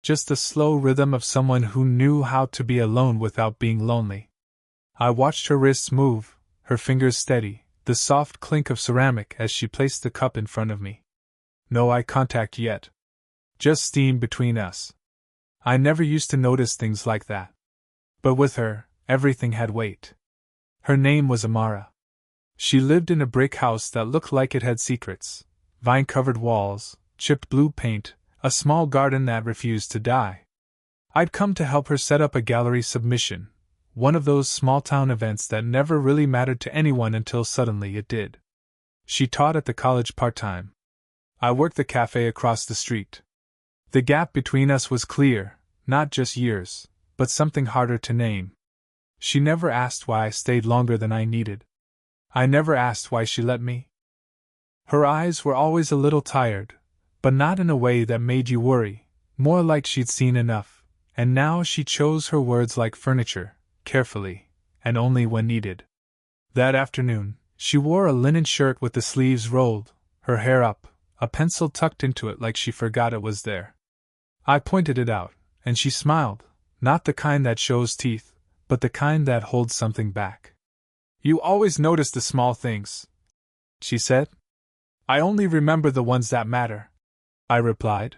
just the slow rhythm of someone who knew how to be alone without being lonely. I watched her wrists move, her fingers steady, the soft clink of ceramic as she placed the cup in front of me. No eye contact yet. Just steam between us. I never used to notice things like that. But with her, everything had weight. Her name was Amara. She lived in a brick house that looked like it had secrets: vine-covered walls, chipped blue paint, a small garden that refused to die. I'd come to help her set up a gallery submission, one of those small-town events that never really mattered to anyone until suddenly it did. She taught at the college part-time. I worked the cafe across the street. The gap between us was clear, not just years, but something harder to name. She never asked why I stayed longer than I needed. I never asked why she let me. Her eyes were always a little tired, but not in a way that made you worry, more like she'd seen enough, and now she chose her words like furniture, carefully, and only when needed. That afternoon, she wore a linen shirt with the sleeves rolled, her hair up, a pencil tucked into it like she forgot it was there. I pointed it out, and she smiled, not the kind that shows teeth, but the kind that holds something back. "You always notice the small things," she said. "I only remember the ones that matter," I replied.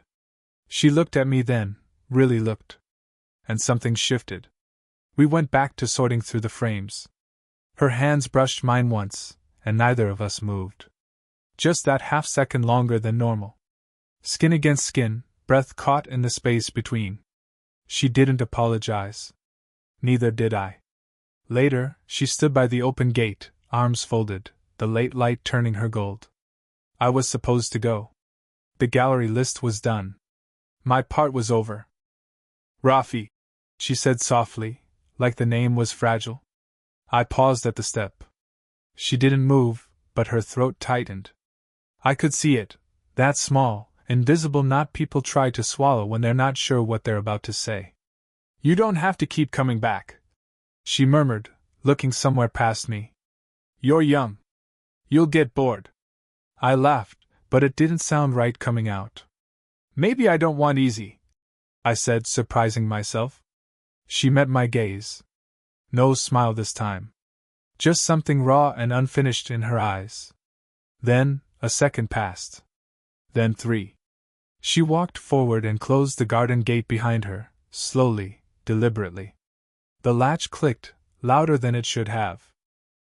She looked at me then, really looked. And something shifted. We went back to sorting through the frames. Her hands brushed mine once, and neither of us moved. Just that half-second longer than normal. Skin against skin, breath caught in the space between. She didn't apologize. Neither did I. Later, she stood by the open gate, arms folded, the late light turning her gold. I was supposed to go. The gallery list was done. My part was over. "Rafi," she said softly, like the name was fragile. I paused at the step. She didn't move, but her throat tightened. I could see it, that small, invisible knot people try to swallow when they're not sure what they're about to say. "You don't have to keep coming back," she murmured, looking somewhere past me. "You're young. You'll get bored." I laughed, but it didn't sound right coming out. "Maybe I don't want easy," I said, surprising myself. She met my gaze. No smile this time. Just something raw and unfinished in her eyes. Then, a second passed. Then 3. She walked forward and closed the garden gate behind her, slowly, deliberately. The latch clicked, louder than it should have.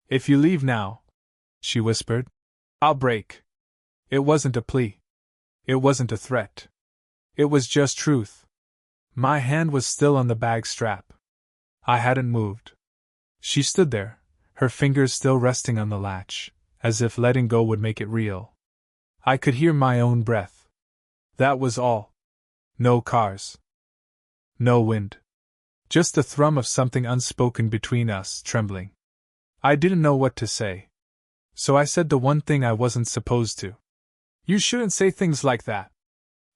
"If you leave now," she whispered, "I'll break." It wasn't a plea. It wasn't a threat. It was just truth. My hand was still on the bag strap. I hadn't moved. She stood there, her fingers still resting on the latch, as if letting go would make it real. I could hear my own breath. That was all. No cars. No wind. Just the thrum of something unspoken between us, trembling. I didn't know what to say. So I said the one thing I wasn't supposed to. "You shouldn't say things like that."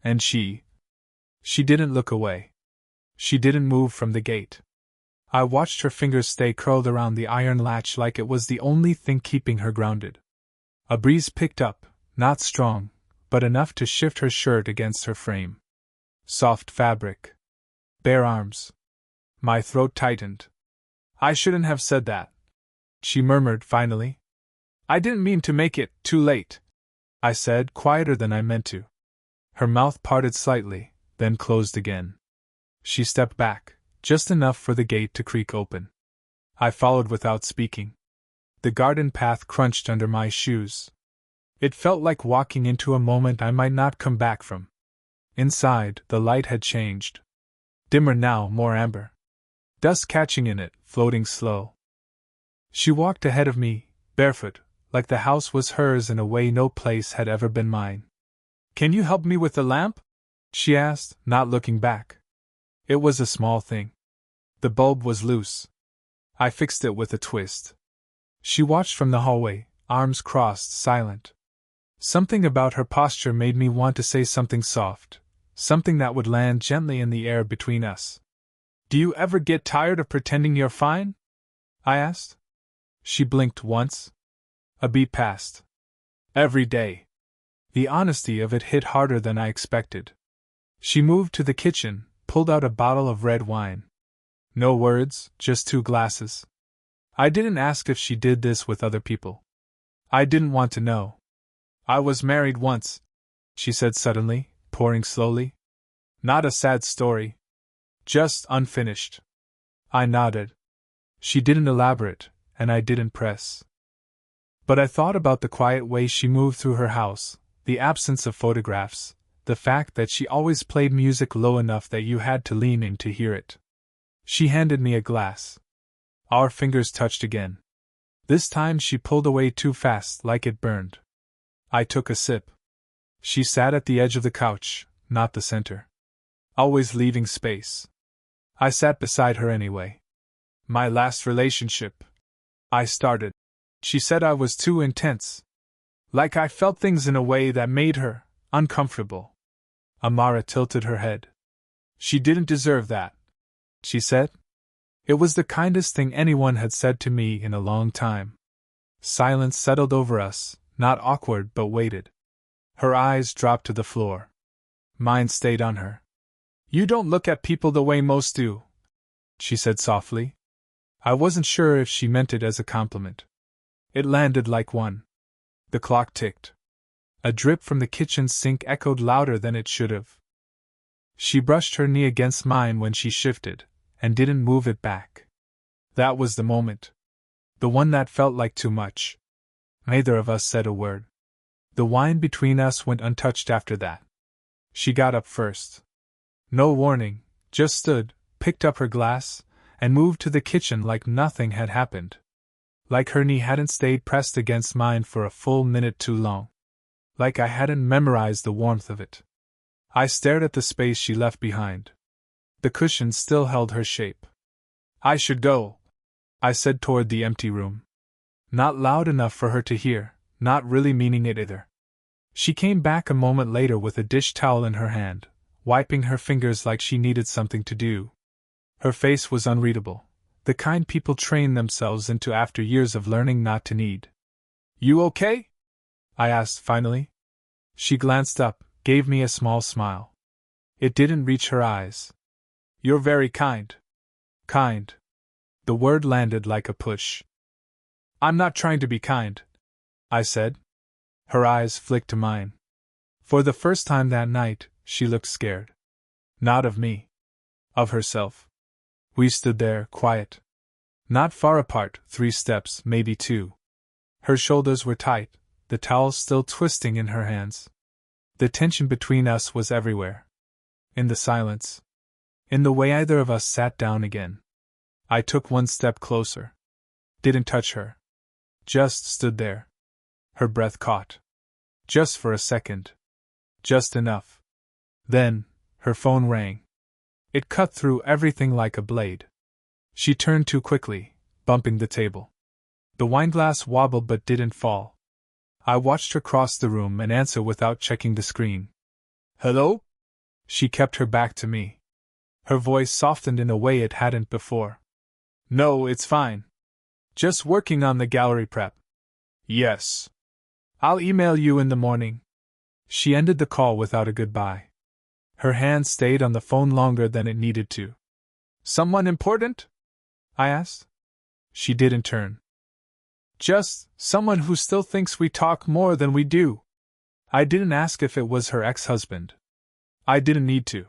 And she didn't look away. She didn't move from the gate. I watched her fingers stay curled around the iron latch like it was the only thing keeping her grounded. A breeze picked up, not strong, but enough to shift her shirt against her frame. Soft fabric. Bare arms. My throat tightened. "I shouldn't have said that," she murmured finally. "I didn't mean to make it too late," I said, quieter than I meant to. Her mouth parted slightly, then closed again. She stepped back, just enough for the gate to creak open. I followed without speaking. The garden path crunched under my shoes. It felt like walking into a moment I might not come back from. Inside, the light had changed. Dimmer now, more amber. Dust catching in it, floating slow. She walked ahead of me, barefoot, like the house was hers in a way no place had ever been mine. "Can you help me with the lamp?" she asked, not looking back. It was a small thing. The bulb was loose. I fixed it with a twist. She watched from the hallway, arms crossed, silent. Something about her posture made me want to say something soft, something that would land gently in the air between us. "Do you ever get tired of pretending you're fine?" I asked. She blinked once. A beat passed. "Every day." The honesty of it hit harder than I expected. She moved to the kitchen, pulled out a bottle of red wine. No words, just 2 glasses. I didn't ask if she did this with other people. I didn't want to know. I was married once, she said suddenly, pouring slowly. Not a sad story. Just unfinished. I nodded. She didn't elaborate, and I didn't press. But I thought about the quiet way she moved through her house, the absence of photographs, the fact that she always played music low enough that you had to lean in to hear it. She handed me a glass. Our fingers touched again. This time she pulled away too fast, like it burned. I took a sip. She sat at the edge of the couch, not the center. Always leaving space. I sat beside her anyway. My last relationship. I started. She said I was too intense. Like I felt things in a way that made her uncomfortable. Amara tilted her head. She didn't deserve that, she said. It was the kindest thing anyone had said to me in a long time. Silence settled over us, not awkward but weighted. Her eyes dropped to the floor. Mine stayed on her. You don't look at people the way most do, she said softly. I wasn't sure if she meant it as a compliment. It landed like one. The clock ticked. A drip from the kitchen sink echoed louder than it should have. She brushed her knee against mine when she shifted, and didn't move it back. That was the moment. The one that felt like too much. Neither of us said a word. The wine between us went untouched after that. She got up first. No warning, just stood, picked up her glass, and moved to the kitchen like nothing had happened. Like her knee hadn't stayed pressed against mine for a full minute too long. Like I hadn't memorized the warmth of it. I stared at the space she left behind. The cushion still held her shape. I should go, I said toward the empty room. Not loud enough for her to hear, not really meaning it either. She came back a moment later with a dish towel in her hand, wiping her fingers like she needed something to do. Her face was unreadable, the kind people train themselves into after years of learning not to need. You okay? I asked finally. She glanced up, gave me a small smile. It didn't reach her eyes. You're very kind. Kind. The word landed like a push. I'm not trying to be kind, I said. Her eyes flicked to mine. For the first time that night, she looked scared. Not of me. Of herself. We stood there, quiet. Not far apart, 3 steps, maybe 2. Her shoulders were tight, the towel still twisting in her hands. The tension between us was everywhere. In the silence. In the way either of us sat down again. I took 1 step closer. Didn't touch her. Just stood there. Her breath caught. Just for a second. Just enough. Then, her phone rang. It cut through everything like a blade. She turned too quickly, bumping the table. The wineglass wobbled but didn't fall. I watched her cross the room and answer without checking the screen. Hello? She kept her back to me. Her voice softened in a way it hadn't before. No, it's fine. Just working on the gallery prep. Yes. I'll email you in the morning. She ended the call without a goodbye. Her hand stayed on the phone longer than it needed to. Someone important? I asked. She didn't turn. Just someone who still thinks we talk more than we do. I didn't ask if it was her ex-husband. I didn't need to.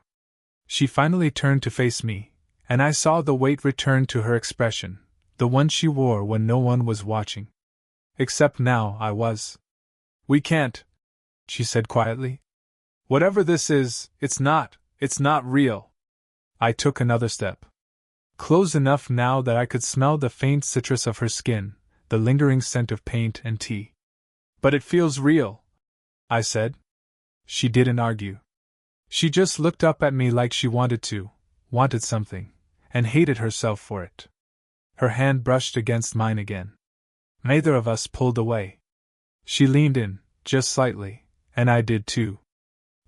She finally turned to face me, and I saw the weight return to her expression, the one she wore when no one was watching. Except now I was. We can't, she said quietly. Whatever this is, it's not real. I took another step. Close enough now that I could smell the faint citrus of her skin, the lingering scent of paint and tea. But it feels real, I said. She didn't argue. She just looked up at me like she wanted something, and hated herself for it. Her hand brushed against mine again. Neither of us pulled away. She leaned in, just slightly, and I did too.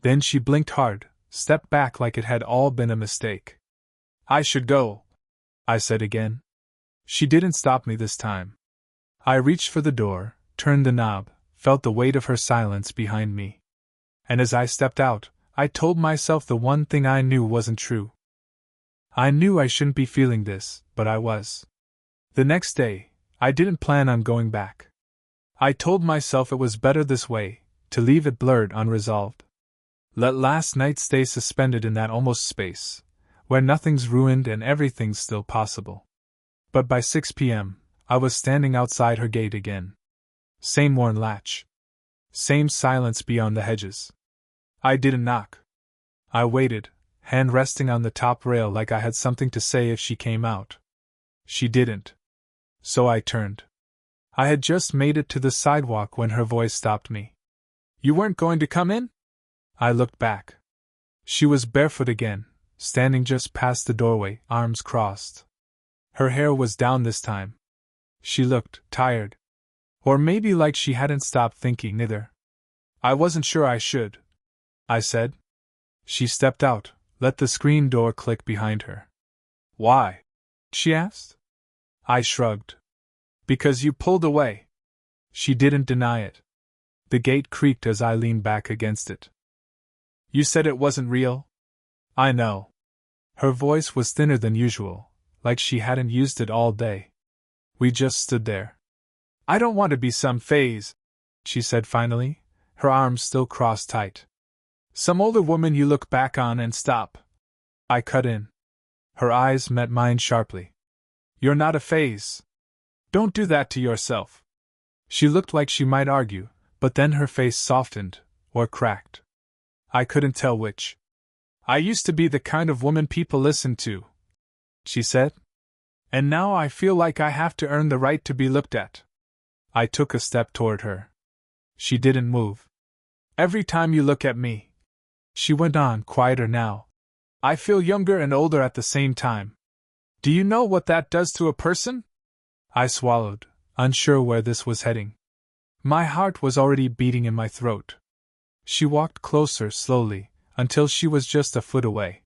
Then she blinked hard, stepped back like it had all been a mistake. I should go, I said again. She didn't stop me this time. I reached for the door, turned the knob, felt the weight of her silence behind me. And as I stepped out, I told myself the one thing I knew wasn't true. I knew I shouldn't be feeling this, but I was. The next day, I didn't plan on going back. I told myself it was better this way, to leave it blurred, unresolved. Let last night stay suspended in that almost space, where nothing's ruined and everything's still possible. But by 6 p.m., I was standing outside her gate again. Same worn latch. Same silence beyond the hedges. I didn't knock. I waited, hand resting on the top rail like I had something to say if she came out. She didn't. So I turned. I had just made it to the sidewalk when her voice stopped me. You weren't going to come in? I looked back. She was barefoot again, standing just past the doorway, arms crossed. Her hair was down this time. She looked tired. Or maybe like she hadn't stopped thinking either. I wasn't sure I should, I said. She stepped out, let the screen door click behind her. Why? She asked. I shrugged. Because you pulled away. She didn't deny it. The gate creaked as I leaned back against it. You said it wasn't real? I know. Her voice was thinner than usual, like she hadn't used it all day. We just stood there. I don't want to be some phase, she said finally, her arms still crossed tight. Some older woman you look back on and stop. I cut in. Her eyes met mine sharply. You're not a phase. Don't do that to yourself. She looked like she might argue, but then her face softened, or cracked. I couldn't tell which. I used to be the kind of woman people listened to, she said. And now I feel like I have to earn the right to be looked at. I took a step toward her. She didn't move. Every time you look at me, she went on, quieter now, I feel younger and older at the same time. Do you know what that does to a person? I swallowed, unsure where this was heading. My heart was already beating in my throat. She walked closer slowly, until she was just a foot away.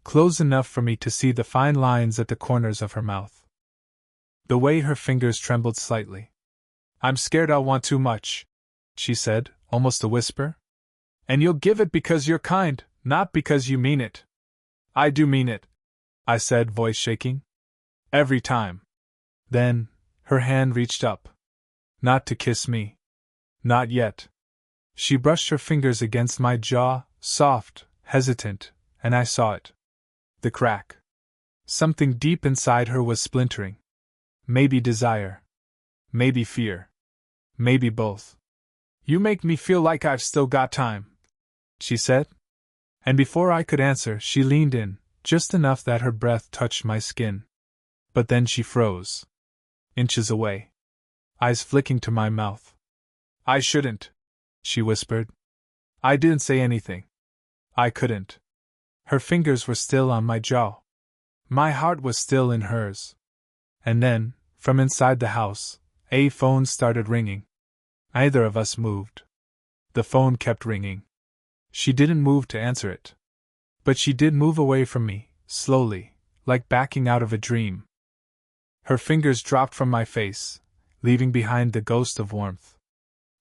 Close enough for me to see the fine lines at the corners of her mouth. The way her fingers trembled slightly. I'm scared I'll want too much, she said, almost a whisper. And you'll give it because you're kind, not because you mean it. I do mean it, I said, voice shaking. Every time. Then, her hand reached up. Not to kiss me. Not yet. She brushed her fingers against my jaw, soft, hesitant, and I saw it. The crack. Something deep inside her was splintering. Maybe desire. Maybe fear. Maybe both. You make me feel like I've still got time, she said. And before I could answer, she leaned in, just enough that her breath touched my skin. But then she froze. Inches away. Eyes flicking to my mouth. I shouldn't, she whispered. I didn't say anything. I couldn't. Her fingers were still on my jaw. My heart was still in hers. And then, from inside the house, a phone started ringing. Neither of us moved. The phone kept ringing. She didn't move to answer it. But she did move away from me, slowly, like backing out of a dream. Her fingers dropped from my face, leaving behind the ghost of warmth.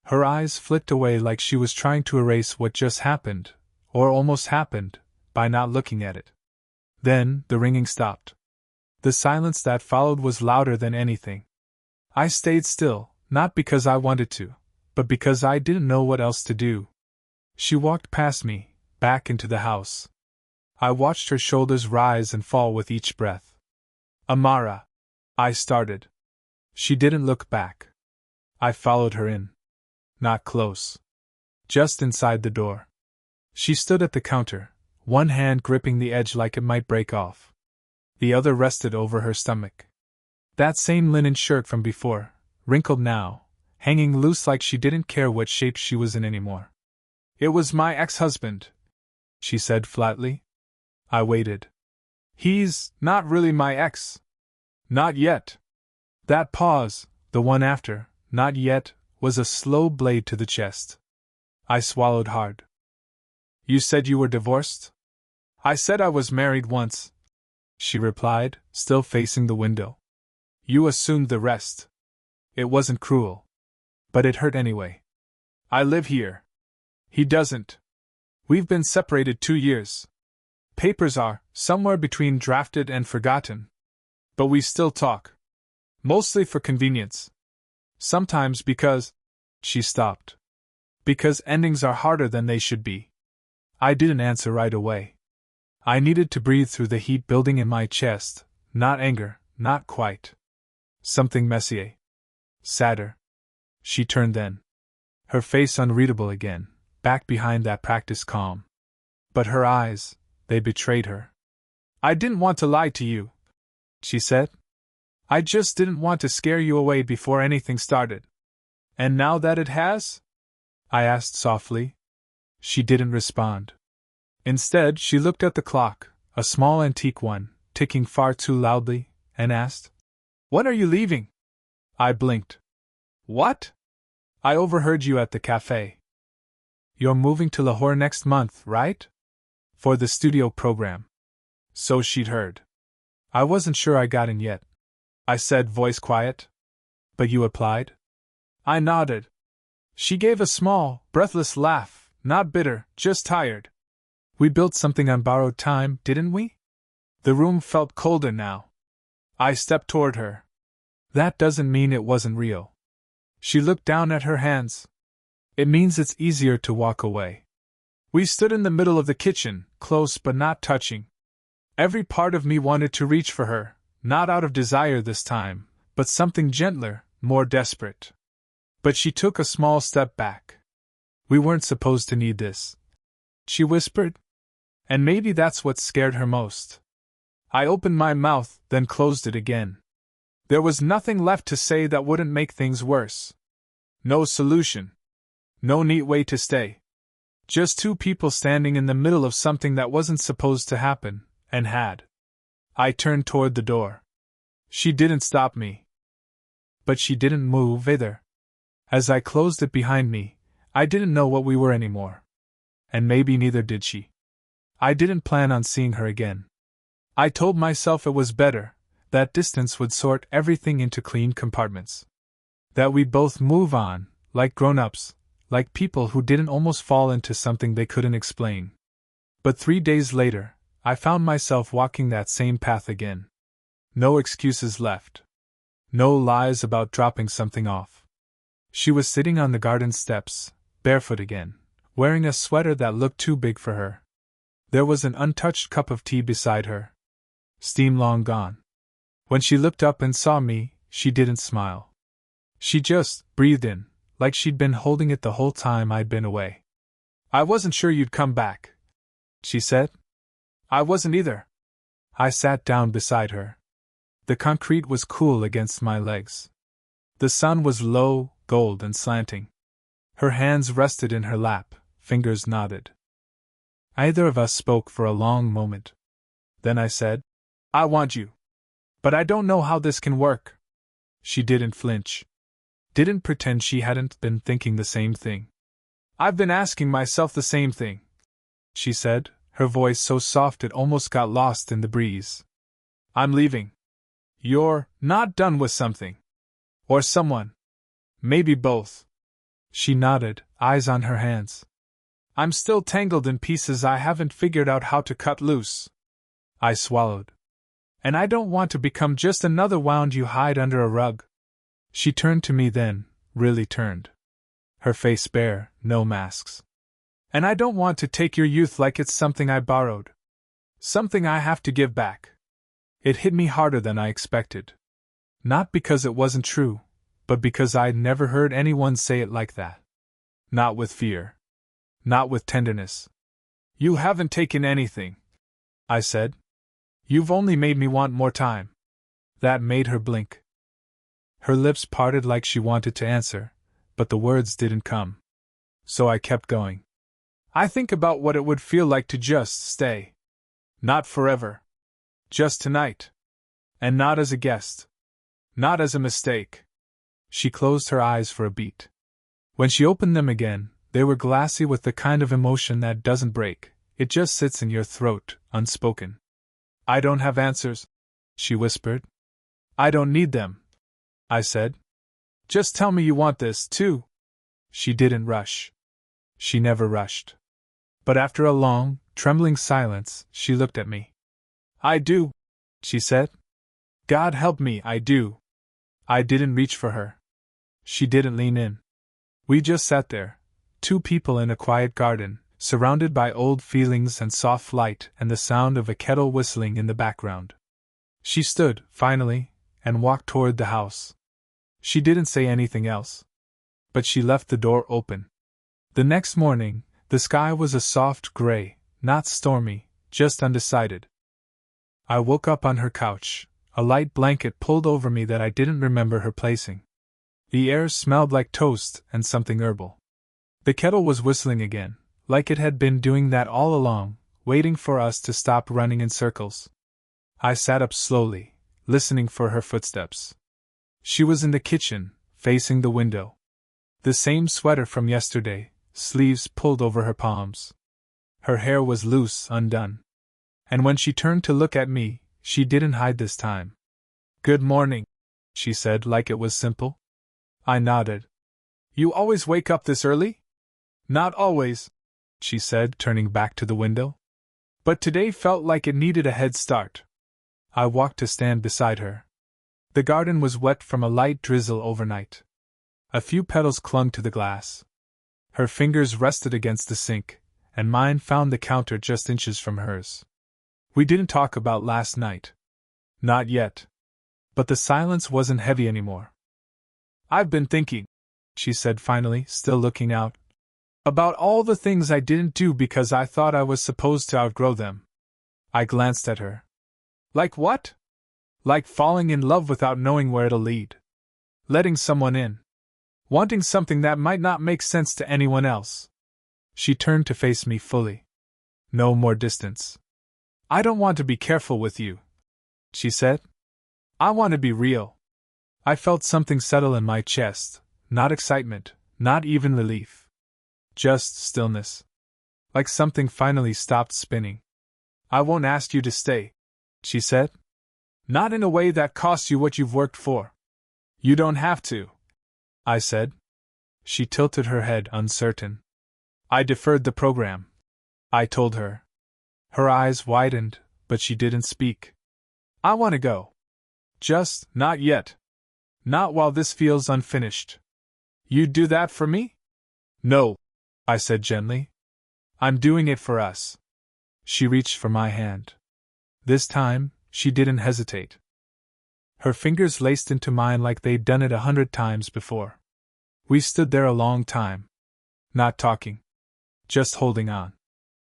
Her eyes flicked away like she was trying to erase what just happened, or almost happened, by not looking at it. Then, the ringing stopped. The silence that followed was louder than anything. I stayed still, not because I wanted to, but because I didn't know what else to do. She walked past me, back into the house. I watched her shoulders rise and fall with each breath. Amara, I started. She didn't look back. I followed her in. Not close. Just inside the door. She stood at the counter, one hand gripping the edge like it might break off. The other rested over her stomach. That same linen shirt from before, wrinkled now, hanging loose like she didn't care what shape she was in anymore. It was my ex-husband, she said flatly. I waited. He's not really my ex. Not yet. That pause, the one after, not yet, was a slow blade to the chest. I swallowed hard. You said you were divorced? I said I was married once, she replied, still facing the window. You assumed the rest. It wasn't cruel. But it hurt anyway. I live here. He doesn't. We've been separated 2 years. papers are somewhere between drafted and forgotten. But we still talk. Mostly for convenience. Sometimes because. She stopped. Because endings are harder than they should be. I didn't answer right away. I needed to breathe through the heat building in my chest, not anger, not quite. Something messier. Sadder. She turned then. Her face unreadable again, back behind that practiced calm. But her eyes, they betrayed her. I didn't want to lie to you, she said. I just didn't want to scare you away before anything started. And now that it has? I asked softly. She didn't respond. Instead, she looked at the clock, a small antique one, ticking far too loudly, and asked, "When are you leaving?" I blinked. What? I overheard you at the cafe. You're moving to Lahore next month, right? For the studio program. So she'd heard. I wasn't sure I got in yet. I said, voice quiet. But you applied? I nodded. She gave a small, breathless laugh, not bitter, just tired. We built something on borrowed time, didn't we? The room felt colder now. I stepped toward her. That doesn't mean it wasn't real. She looked down at her hands. It means it's easier to walk away. We stood in the middle of the kitchen, close but not touching. Every part of me wanted to reach for her, not out of desire this time, but something gentler, more desperate. But she took a small step back. We weren't supposed to need this, she whispered. And maybe that's what scared her most. I opened my mouth, then closed it again. There was nothing left to say that wouldn't make things worse. No solution. No neat way to stay. Just two people standing in the middle of something that wasn't supposed to happen, and had. I turned toward the door. She didn't stop me. But she didn't move either. As I closed it behind me, I didn't know what we were anymore. And maybe neither did she. I didn't plan on seeing her again. I told myself it was better, that distance would sort everything into clean compartments. That we'd both move on, like grown-ups, like people who didn't almost fall into something they couldn't explain. But 3 days later, I found myself walking that same path again. No excuses left. No lies about dropping something off. She was sitting on the garden steps, barefoot again, wearing a sweater that looked too big for her. There was an untouched cup of tea beside her. Steam long gone. When she looked up and saw me, she didn't smile. She just breathed in, like she'd been holding it the whole time I'd been away. I wasn't sure you'd come back, she said. I wasn't either. I sat down beside her. The concrete was cool against my legs. The sun was low, gold and slanting. Her hands rested in her lap, fingers nodded. Neither of us spoke for a long moment. Then I said, I want you. But I don't know how this can work. She didn't flinch. Didn't pretend she hadn't been thinking the same thing. I've been asking myself the same thing, she said, her voice so soft it almost got lost in the breeze. I'm leaving. You're not done with something. Or someone. Maybe both. She nodded, eyes on her hands. I'm still tangled in pieces I haven't figured out how to cut loose. I swallowed. And I don't want to become just another wound you hide under a rug. She turned to me then, really turned. Her face bare, no masks. And I don't want to take your youth like it's something I borrowed. Something I have to give back. It hit me harder than I expected. Not because it wasn't true, but because I'd never heard anyone say it like that. Not with fear. Not with tenderness. You haven't taken anything, I said. You've only made me want more time. That made her blink. Her lips parted like she wanted to answer, but the words didn't come. So I kept going. I think about what it would feel like to just stay. Not forever. Just tonight. And not as a guest. Not as a mistake. She closed her eyes for a beat. When she opened them again, they were glassy with the kind of emotion that doesn't break, it just sits in your throat, unspoken. I don't have answers, she whispered. I don't need them, I said. Just tell me you want this, too. She didn't rush. She never rushed. But after a long, trembling silence, she looked at me. I do, she said. God help me, I do. I didn't reach for her. She didn't lean in. We just sat there, two people in a quiet garden, surrounded by old feelings and soft light and the sound of a kettle whistling in the background. She stood, finally, and walked toward the house. She didn't say anything else. But she left the door open. The next morning, the sky was a soft gray, not stormy, just undecided. I woke up on her couch, a light blanket pulled over me that I didn't remember her placing. The air smelled like toast and something herbal. The kettle was whistling again, like it had been doing that all along, waiting for us to stop running in circles. I sat up slowly, listening for her footsteps. She was in the kitchen, facing the window. The same sweater from yesterday, sleeves pulled over her palms. Her hair was loose, undone. And when she turned to look at me, she didn't hide this time. Good morning, she said like it was simple. I nodded. You always wake up this early? Not always, she said, turning back to the window. But today felt like it needed a head start. I walked to stand beside her. The garden was wet from a light drizzle overnight. A few petals clung to the glass. Her fingers rested against the sink, and mine found the counter just inches from hers. We didn't talk about last night. Not yet. But the silence wasn't heavy anymore. I've been thinking, she said finally, still looking out, about all the things I didn't do because I thought I was supposed to outgrow them. I glanced at her. Like what? Like falling in love without knowing where it'll lead. Letting someone in. Wanting something that might not make sense to anyone else. She turned to face me fully. No more distance. I don't want to be careful with you, she said. I want to be real. I felt something settle in my chest, not excitement, not even relief. Just stillness. Like something finally stopped spinning. I won't ask you to stay, she said. Not in a way that costs you what you've worked for. You don't have to, I said. She tilted her head, uncertain. I deferred the program, I told her. Her eyes widened, but she didn't speak. I want to go. Just, not yet. Not while this feels unfinished. You'd do that for me? No, I said gently. I'm doing it for us. She reached for my hand. This time, she didn't hesitate. Her fingers laced into mine like they'd done it 100 times before. We stood there a long time. Not talking. Just holding on.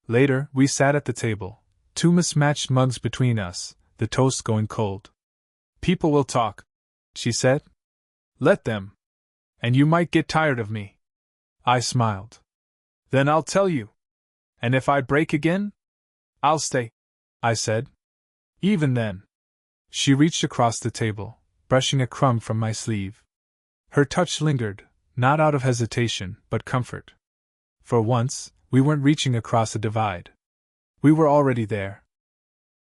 Later, we sat at the table, two mismatched mugs between us, the toast going cold. People will talk, she said. Let them. And you might get tired of me. I smiled. Then I'll tell you. And if I break again, I'll stay, I said. Even then. She reached across the table, brushing a crumb from my sleeve. Her touch lingered, not out of hesitation, but comfort. For once, we weren't reaching across a divide. We were already there,